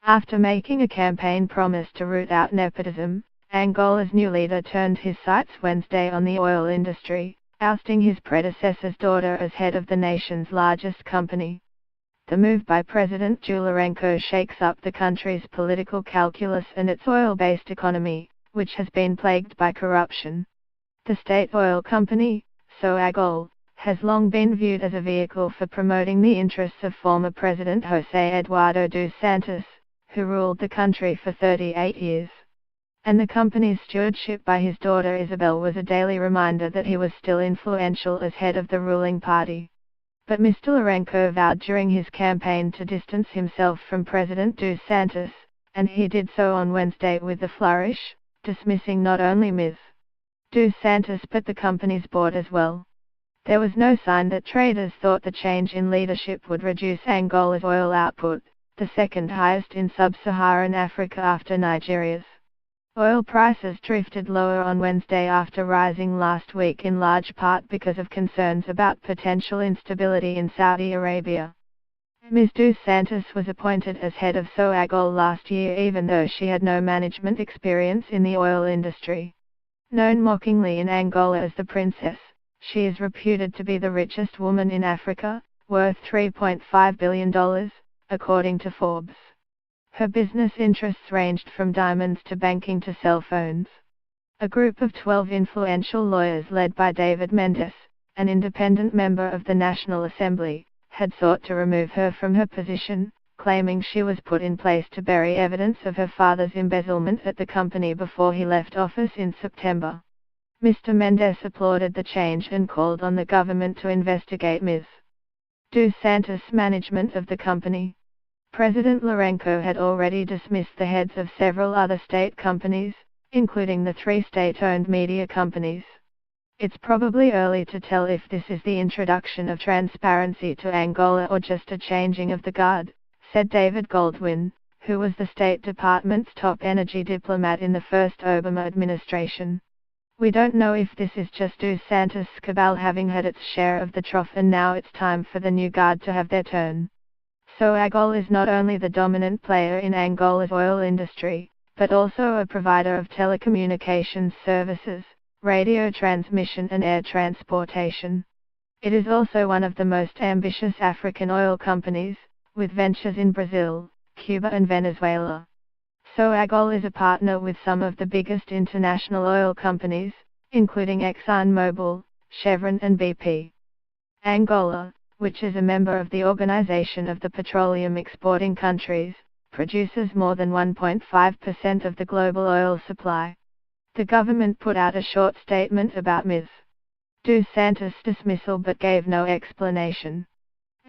After making a campaign promise to root out nepotism, Angola's new leader turned his sights Wednesday on the oil industry, ousting his predecessor's daughter as head of the nation's largest company. The move by President Lourenco shakes up the country's political calculus and its oil-based economy, which has been plagued by corruption. The state oil company, Angola, has long been viewed as a vehicle for promoting the interests of former President José Eduardo dos Santos, who ruled the country for 38 years. And the company's stewardship by his daughter Isabel was a daily reminder that he was still influential as head of the ruling party. But Mr. Lourenco vowed during his campaign to distance himself from President dos Santos, and he did so on Wednesday with a flourish, dismissing not only Ms. dos Santos but the company's board as well. There was no sign that traders thought the change in leadership would reduce Angola's oil output, the second highest in sub-Saharan Africa after Nigeria's. Oil prices drifted lower on Wednesday after rising last week in large part because of concerns about potential instability in Saudi Arabia. Ms. dos Santos was appointed as head of Angola last year even though she had no management experience in the oil industry. Known mockingly in Angola as the Princess, she is reputed to be the richest woman in Africa, worth $3.5 billion, according to Forbes. Her business interests ranged from diamonds to banking to cell phones. A group of 12 influential lawyers led by David Mendes, an independent member of the National Assembly, had sought to remove her from her position, claiming she was put in place to bury evidence of her father's embezzlement at the company before he left office in September. Mr. Mendes applauded the change and called on the government to investigate Ms. dos Santos' management of the company. President Lourenco had already dismissed the heads of several other state companies, including the 3 state-owned media companies. It's probably early to tell if this is the introduction of transparency to Angola or just a changing of the guard, said David Goldwyn, who was the State Department's top energy diplomat in the first Obama administration. We don't know if this is just dos Santos' cabal having had its share of the trough and now it's time for the new guard to have their turn. Angola is not only the dominant player in Angola's oil industry, but also a provider of telecommunications services, radio transmission and air transportation. It is also one of the most ambitious African oil companies, with ventures in Brazil, Cuba and Venezuela. Angola is a partner with some of the biggest international oil companies, including ExxonMobil, Chevron and BP. Angola, which is a member of the Organization of the Petroleum Exporting Countries, produces more than 1.5% of the global oil supply. The government put out a short statement about Ms. dos Santos' dismissal but gave no explanation.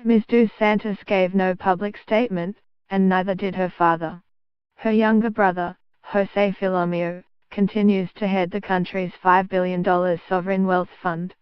Ms. dos Santos gave no public statement, and neither did her father. Her younger brother, José Filomeno, continues to head the country's $5 billion sovereign wealth fund.